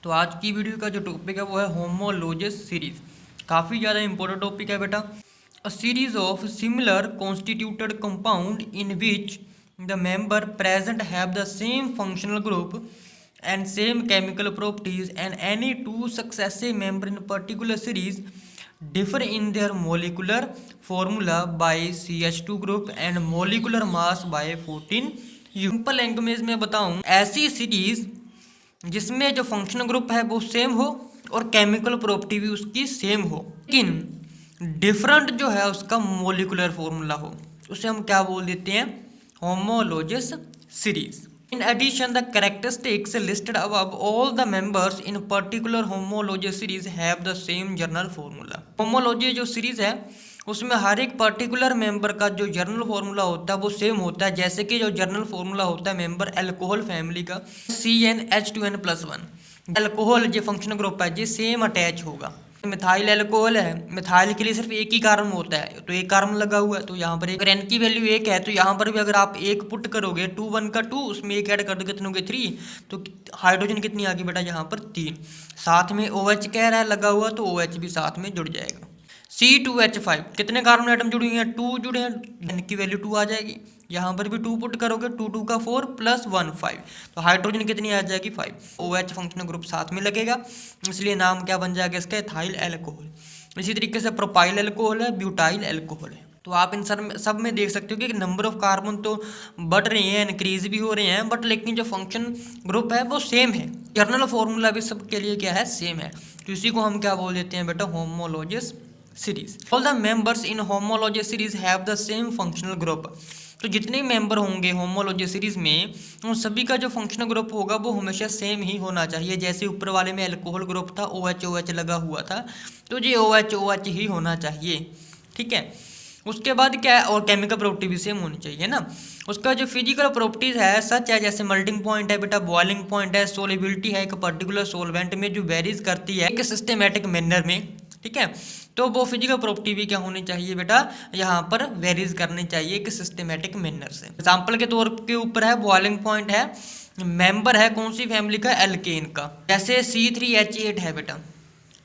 तो आज की वीडियो का जो टॉपिक है वो है होमोलोजस सीरीज। काफ़ी ज़्यादा इंपॉर्टेंट टॉपिक है बेटा। A series of similar constituted compound in which the member present have the same functional group and same chemical properties, and any two successive member in particular series differ in their molecular formula by CH2 group and molecular mass by 14 U। Simple language में बताऊं, ऐसी series जिसमें जो functional group है वो same हो और chemical property भी उसकी सेम हो, लेकिन डिफरेंट जो है उसका मोलिकुलर फॉर्मूला हो, उसे हम क्या बोल देते हैं? होमोलोजस series. In addition, the characteristics listed above, all the members in particular homologous series have the same general formula। homology जो सीरीज है उसमें हर एक पर्टिकुलर मेंबर का जो जर्नल फार्मूला होता है वो सेम होता है। जैसे कि जो जर्नल फार्मूला होता है मेंबर अल्कोहल फैमिली का CnH2n+1, अल्कोहल जो फंक्शनल ग्रुप है ये सेम अटैच होगा। मिथाइल अल्कोहल है, मिथाइल के लिए सिर्फ एक ही कार्बन होता है, तो एक कार्बन लगा हुआ है, तो यहाँ पर अगर n की वैल्यू 1 है तो यहाँ पर भी अगर आप 1 पुट करोगे 2 1 का 2, उसमें 1 ऐड कर दोगे कितने हो गए 3, तो हाइड्रोजन कितनी आ गई बेटा यहाँ पर 3। साथ में OH कह रहा है लगा हुआ, तो OH भी साथ में जुड़ जाएगा। C2H5 कितने कार्बन आइटम जुड़े हुए हैं? 2 जुड़े हैं, n की वैल्यू 2 आ जाएगी। यहाँ पर भी 2 पुट करोगे, 2 2 का 4 प्लस 1 5, तो हाइड्रोजन कितनी आ जाएगी 5। OH फंक्शनल ग्रुप साथ में लगेगा, इसलिए नाम क्या बन जाएगा इसका? Ethyl alcohol. इसी तरीके से प्रोपाइल अल्कोहल है, ब्यूटाइल अल्कोहल है। तो आप इन सब में देख सकते हो कि नंबर ऑफ कार्बन तो बढ़ रहे हैं, इंक्रीज भी हो रहे हैं, बट लेकिन जो फंक्शन ग्रुप है वो सेम है। जर्नल फॉर्मूला भी सबके लिए क्या है? सेम है। तो इसी को हम क्या बोल देते हैं बेटा? Homologous series. All the members in homologous series have the same functional group. तो जितने मेंबर होंगे होमोलोजस सीरीज में उन सभी का जो फंक्शनल ग्रुप होगा वो हमेशा सेम ही होना चाहिए। जैसे ऊपर वाले में अल्कोहल ग्रुप था, OH OH लगा हुआ था, तो ये OH OH ही होना चाहिए। ठीक है, उसके बाद क्या है? और केमिकल प्रॉपर्टी भी सेम होनी चाहिए ना। उसका जो फिजिकल प्रॉपर्टीज है सच है, जैसे मेल्टिंग पॉइंट है बेटा, बॉइलिंग पॉइंट है, सोलिबिलिटी है एक पर्टिकुलर सोलवेंट में जो वेरीज करती है एक सिस्टमेटिक मैनर में। ठीक है, तो वो फिजिकल प्रॉपर्टी भी क्या होनी चाहिए बेटा? यहाँ पर वेरीज करनी चाहिए एक सिस्टमेटिक मैनर से। एग्जाम्पल के तौर के ऊपर है बॉइलिंग पॉइंट है, मेंबर है कौन सी फैमिली का? एल्केन का। जैसे C3H8 है बेटा,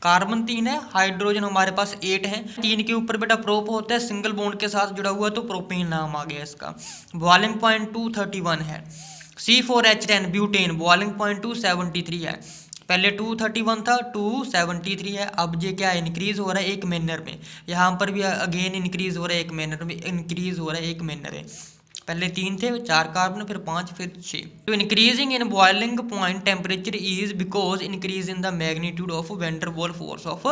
कार्बन 3 है, हाइड्रोजन हमारे पास 8 है, 3 के ऊपर बेटा प्रोप होता है, सिंगल बॉन्ड के साथ जुड़ा हुआ, तो प्रोपेन नाम आ गया इसका। बॉइलिंग पॉइंट 231 है। C4H10 ब्यूटेन, बॉइलिंग पॉइंट 273 है। पहले 231 था, 273 है। अब ये क्या इंक्रीज हो रहा है एक मैनर में, यहाँ पर भी अगेन इंक्रीज हो रहा है एक मैनर में, इंक्रीज हो रहा है एक मैनर है। पहले 3 थे, 4 कार्बन, फिर 5, फिर 6। तो increasing in boiling point temperature is because increase in the magnitude of van der Waals force of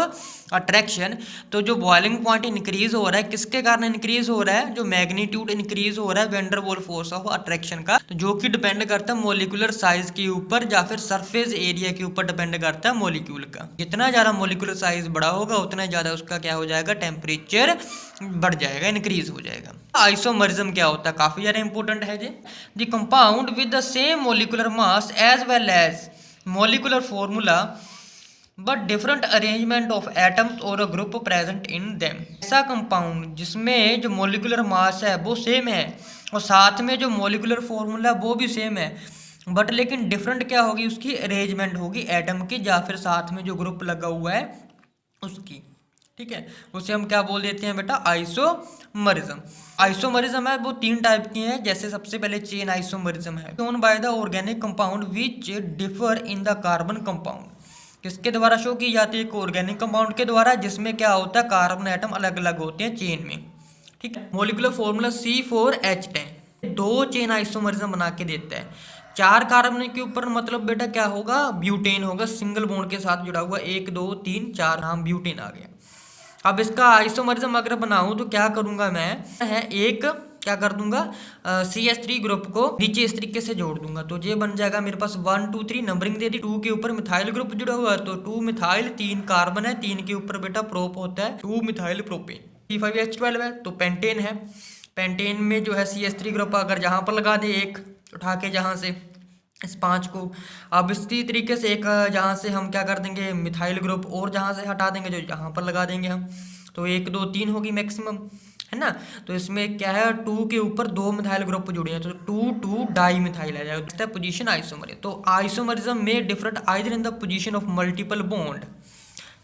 attraction. तो जो बॉइलिंग पॉइंट इंक्रीज हो रहा है किसके कारण इंक्रीज हो रहा है? जो मैग्नीट्यूड इंक्रीज हो रहा है van der Waals force of attraction का, तो जो कि डिपेंड करता है मोलिकुलर साइज के ऊपर या फिर सरफेस एरिया के ऊपर डिपेंड करता है मोलिक्यूल का। जितना ज्यादा मोलिकुलर साइज बड़ा होगा उतना ज्यादा उसका क्या हो जाएगा? टेम्परेचर बढ़ जाएगा, इंक्रीज हो जाएगा। आइसोमरिज्म क्या होता है? काफी ज्यादा इंपॉर्टेंट है जी। The compound with the same molecular mass as well as molecular formula but different arrangement of atoms और a group present in them. ऐसा कंपाउंड जिसमें जो मोलिकुलर मास है वो सेम है और साथ में जो मोलिकुलर फॉर्मूला वो भी सेम है, बट लेकिन डिफरेंट क्या होगी? उसकी अरेंजमेंट होगी एटम की या फिर साथ में जो ग्रुप लगा हुआ है उसकी। ठीक है, उसे हम क्या बोल देते हैं बेटा? आइसोमरिज्म। आइसोमरिज्म है वो 3 टाइप की है। जैसे सबसे पहले चेन आइसोमरिज्म है, shown by the organic compound which differ in the carbon compound. किसके द्वारा शो की जाती है? एक ऑर्गेनिक कंपाउंड के द्वारा, जिसमें क्या होता है? कार्बन एटम अलग अलग होते हैं चेन में। ठीक है, molecular formula C4H10 2 chain isomerism बना के देता है। 4 कार्बन के ऊपर मतलब बेटा क्या होगा? ब्यूटेन होगा, सिंगल बॉन्ड के साथ जुड़ा हुआ, 1 2 3 4, हाँ ब्यूटेन आ गया। अब इसका आइसोमरिज्म अगर बनाऊं तो क्या करूंगा मैं? है एक क्या कर दूंगा? CH3 ग्रुप को नीचे इस तरीके से जोड़ दूंगा, तो ये बन जाएगा मेरे पास 1 2 3 नंबरिंग दे दी। 2 के ऊपर मिथाइल ग्रुप जुड़ा हुआ है तो 2 मिथाइल, 3 कार्बन है, 3 के ऊपर बेटा प्रोप होता है 2 मिथाइल प्रोपेन। C5H12 है तो पेंटेन है। पेंटेन में जो है CH3 ग्रुप अगर जहां पर लगा दे, एक उठा के जहां से इस 5 को, अब इसी तरीके से एक जहाँ से हम क्या कर देंगे? मिथाइल ग्रुप, और जहाँ से हटा देंगे जो यहाँ पर लगा देंगे हम, तो 1 2 3 होगी मैक्सिमम। है ना। तो इसमें क्या है, 2 के ऊपर 2 मिथाइल ग्रुप जुड़े हैं, तो 2 डाई मिथाइल आ जाएगा। पोजीशन आइसोमर, तो आइसोमरिज्म में different either in the position of multiple bond.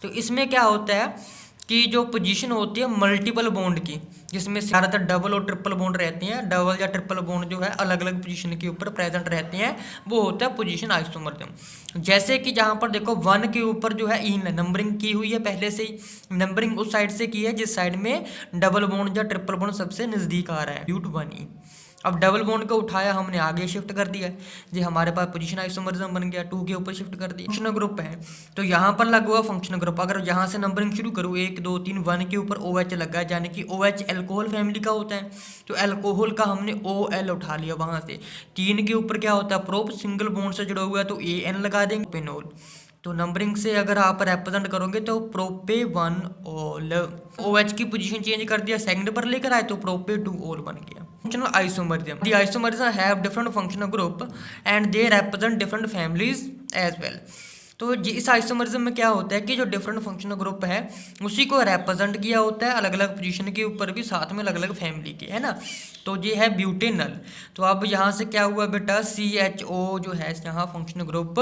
तो इसमें क्या होता है कि जो पोजीशन होती है मल्टीपल बॉन्ड की, जिसमें ज़्यादातर डबल और ट्रिपल बॉन्ड रहते हैं, डबल या ट्रिपल बॉन्ड जो है अलग अलग पोजीशन के ऊपर प्रेजेंट रहते हैं, वो होता है पोजीशन आइसोमरिज्म। जैसे कि जहाँ पर देखो 1 के ऊपर जो है इन नंबरिंग की हुई है, पहले से ही नंबरिंग उस साइड से की है जिस साइड में डबल बॉन्ड या ट्रिपल बॉन्ड सबसे नज़दीक आ रहा है, ब्यूट 1E। अब डबल बॉन्ड को उठाया हमने आगे शिफ्ट कर दिया, जी हमारे पास पोजीशन आइसोमरिज्म बन गया, 2 के ऊपर शिफ्ट कर दिया। फंक्शनल ग्रुप है तो यहाँ पर लगा हुआ फंक्शनल ग्रुप, अगर यहाँ से नंबरिंग शुरू करूँ 1 2 3, 1 के ऊपर OH लगा है, यानी कि OH एल्कोहल फैमिली का होता है, तो एल्कोहल का हमने OL उठा लिया वहाँ से। 3 के ऊपर क्या होता है, प्रोप सिंगल बॉन्ड से जुड़ा हुआ है तो AN लगा देंगे, पेनोल। तो नंबरिंग से अगर आप रिप्रेजेंट करोगे तो प्रोपे 1 ओल, OH की पोजीशन चेंज कर दिया, सेकंड पर लेकर आए तो प्रोपे 2 ओल बन गया। Functional isomerism, the isomerism have different functional group and they represent different families as well. तो इस आइसोमरिज्म में क्या होता है कि जो डिफरेंट फंक्शनल ग्रुप है उसी को रिप्रेजेंट किया होता है अलग अलग पोजीशन के ऊपर भी, साथ में अलग अलग फैमिली के, है ना। तो ये है ब्यूटेनल। तो अब यहाँ से क्या हुआ बेटा, CHO जो है यहाँ फंक्शनल ग्रुप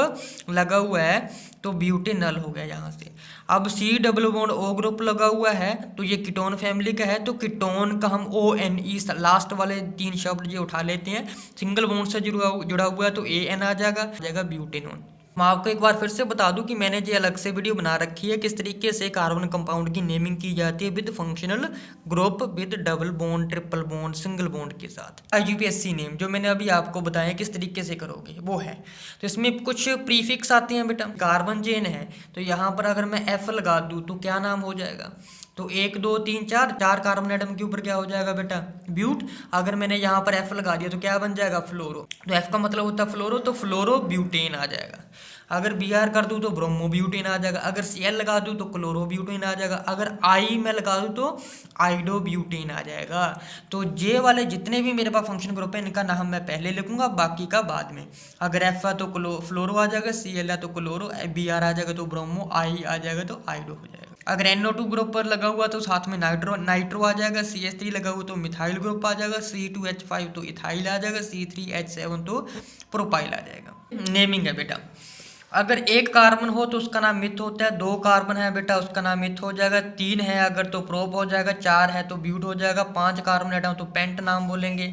लगा हुआ है तो ब्यूटेनल हो गया यहाँ से। अब C double bond O group लगा हुआ है तो ये कीटोन फैमिली का है, तो कीटोन का हम ONE लास्ट वाले 3 शब्द ये उठा लेते हैं, सिंगल बॉन्ड से जुड़ा हुआ है तो AN आ जाएगा ब्यूटेनोन। मैं आपको एक बार फिर से बता दूं कि मैंने जो अलग से वीडियो बना रखी है किस तरीके से कार्बन कंपाउंड की नेमिंग की जाती है with functional group, with double bond, triple bond, single bond के साथ। IUPAC नेम जो मैंने अभी आपको बताया किस तरीके से करोगे वो है। तो इसमें कुछ प्रीफिक्स आते हैं बेटा, कार्बन चेन है तो यहाँ पर अगर मैं F लगा दूँ तो क्या नाम हो जाएगा, तो 1 2 3 4 कार्बन एटम के ऊपर क्या हो जाएगा बेटा, ब्यूट। अगर मैंने यहाँ पर F लगा दिया तो क्या बन जाएगा, फ्लोरो। तो F का मतलब होता है फ्लोरो, तो फ्लोरो ब्यूटेन आ जाएगा। अगर Br कर दूँ तो ब्रोमो ब्यूटेन आ जाएगा, अगर Cl लगा दूँ तो क्लोरो ब्यूटेन आ जाएगा, अगर I में लगा दूँ तो आइडो ब्यूटेन आ जाएगा। तो जे वाले जितने भी मेरे पास फंक्शन ग्रुप है इनका नाम मैं पहले लिखूंगा, बाकी का बाद में। अगर F है तो फ्लोरो आ जाएगा, Cl है तो क्लोरो, Br आ जाएगा तो ब्रोमो, I आ जाएगा तो आइडो हो जाएगा। अगर NO2 ग्रुप पर लगा हुआ तो साथ में नाइट्रो आ जाएगा, CH3 लगा हुआ तो मिथाइल ग्रुप आ जाएगा, C2H5 तो इथाइल आ जाएगा, C3H7 तो प्रोपाइल आ जाएगा। नेमिंग है बेटा, अगर 1 कार्बन हो तो उसका नाम मिथ होता है, 2 कार्बन है बेटा उसका नाम मिथ हो जाएगा, 3 है अगर तो प्रोप हो जाएगा, 4 है तो ब्यूट हो जाएगा, 5 कार्बन एटम तो पेंट नाम बोलेंगे,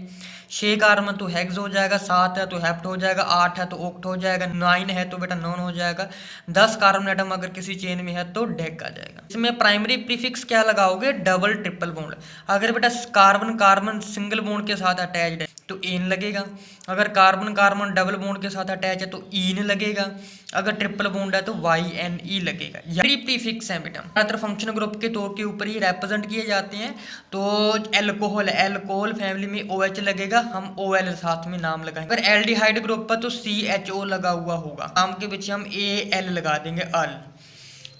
6 कार्बन तो हेक्स हो जाएगा, 7 है तो हेप्ट हो जाएगा, 8 है तो ओक्ट हो जाएगा, 9 है तो बेटा नॉन हो जाएगा, 10 कार्बन एटम अगर किसी चेन में है तो डेक आ जाएगा। इसमें प्राइमरी प्रीफिक्स क्या लगाओगे, डबल ट्रिपल बॉन्ड। अगर बेटा कार्बन कार्बन सिंगल बॉन्ड के साथ अटैच्ड है तो एन लगेगा, अगर कार्बन कार्बन डबल बॉन्ड के साथ अटैच है तो ईन लगेगा, अगर ट्रिपल बॉन्ड है तो YNE लगेगा। ये प्रीफिक्स है बेटा, ज्यादातर फंक्शनल ग्रुप के तौर के ऊपर ही रिप्रेजेंट किए जाते हैं। तो एल्कोहल फैमिली में OH लगेगा, हम OL साथ में नाम लगाएंगे। अगर एल्डिहाइड ग्रुप पर तो CHO लगा हुआ होगा, नाम के पीछे हम AL लगा देंगे, अल।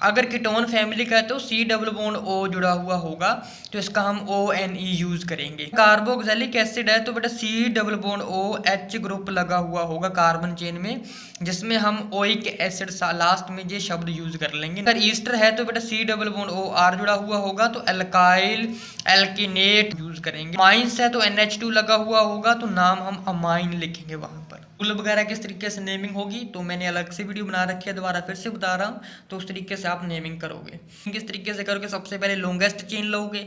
अगर कीटोन फैमिली का है तो C डबल बॉन्ड O जुड़ा हुआ होगा तो इसका हम ONE यूज करेंगे। कार्बोक्सिलिक एसिड है तो बेटा C double bond OH group लगा हुआ होगा कार्बन चेन में, जिसमें हम ओइक एसिड लास्ट में ये शब्द यूज कर लेंगे। अगर ईस्टर है तो बेटा C डबल बॉन्ड OR जुड़ा हुआ होगा तो एल्काइल एल्किनेट यूज करेंगे। माइंस है तो NH2 लगा हुआ होगा तो नाम हम अमाइन लिखेंगे वहां पर। फूल वगैरह किस तरीके से नेमिंग होगी तो मैंने अलग से वीडियो बना रखी है, दोबारा फिर से बता रहा हूँ, तो उस तरीके से आप नेमिंग करोगे। किस तरीके से करोगे, सबसे पहले लॉन्गेस्ट चेन लोगे,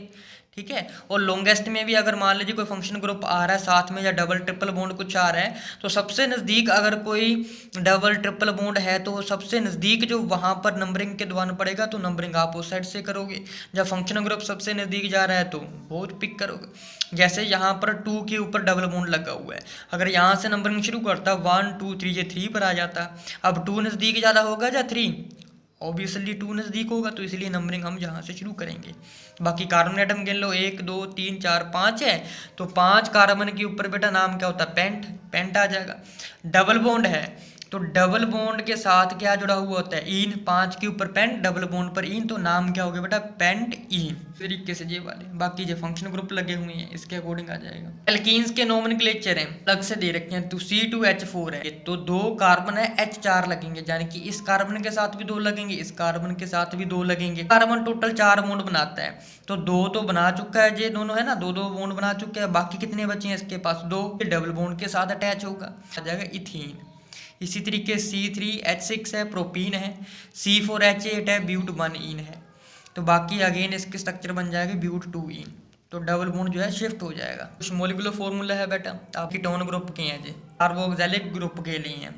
ठीक है, और लॉन्गेस्ट में भी अगर मान लीजिए कोई फंक्शन ग्रुप आ रहा है साथ में या डबल ट्रिपल बॉन्ड कुछ आ रहा है तो सबसे नज़दीक अगर कोई डबल ट्रिपल बॉन्ड है तो सबसे नज़दीक जो वहाँ पर नंबरिंग के दौरान पड़ेगा तो नंबरिंग आप उस साइड से करोगे। जब फंक्शन ग्रुप सबसे नज़दीक जा रहा है तो वो पिक करोगे। जैसे यहाँ पर 2 के ऊपर डबल बॉन्ड लगा हुआ है, अगर यहाँ से नंबरिंग शुरू करता 1 2 3 ये 3 पर आ जाता। अब 2 नज़दीक ज़्यादा होगा या 3, ऑब्वियसली 2 नज़दीक होगा तो इसलिए नंबरिंग हम यहाँ से शुरू करेंगे। बाकी कार्बन एटम गिन लो, 1 2 3 4 5 है तो 5 कार्बन के ऊपर बेटा नाम क्या होता है, पेंट आ जाएगा। डबल बॉन्ड है तो डबल बॉन्ड के साथ क्या जुड़ा हुआ होता है, इन, 5 के ऊपर पेंट, डबल बॉन्ड पर इन, तो नाम क्या हो गया बेटा, पेंट इन। तरीके से ये वाले बाकी जो फंक्शन ग्रुप लगे हुए हैं इसके अकॉर्डिंग आ जाएगा। एल्कीन्स के नोमेनक्लेचर हैं अलग से दे रखे हैं, तो C2H4 है तो 2 कार्बन है, H4 लगेंगे, यानी कि इस कार्बन के साथ भी 2 लगेंगे, इस कार्बन के साथ भी 2 लगेंगे। कार्बन टोटल 4 बॉन्ड बनाता है, तो 2 तो बना चुका है, ये दोनों है ना, 2 बॉन्ड बना चुके हैं, बाकी कितने बचे हैं इसके पास, 2, डबल बॉन्ड के साथ अटैच होगा, आ जाएगा इथीन। इसी तरीके C3H6 है, प्रोपीन है, C4H8 है, ब्यूट 1 इन है, तो बाकी अगेन इसके स्ट्रक्चर बन जाएगा ब्यूट 2 इन, तो डबल बॉन्ड जो है शिफ्ट हो जाएगा। कुछ मोलिकुलर फार्मूला है बेटा, आपकी टोन ग्रुप के हैं जी, कार्बोक्सिलिक ग्रुप के लिए हैं,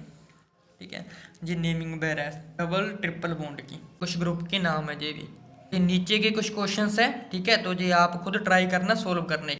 ठीक है जी, नेमिंग वगैरह डबल ट्रिपल बॉन्ड की कुछ ग्रुप के नाम है ये भी। ये नीचे के कुछ क्वेश्चंस है, ठीक है, तो ये आप खुद ट्राई करना सोल्व करने।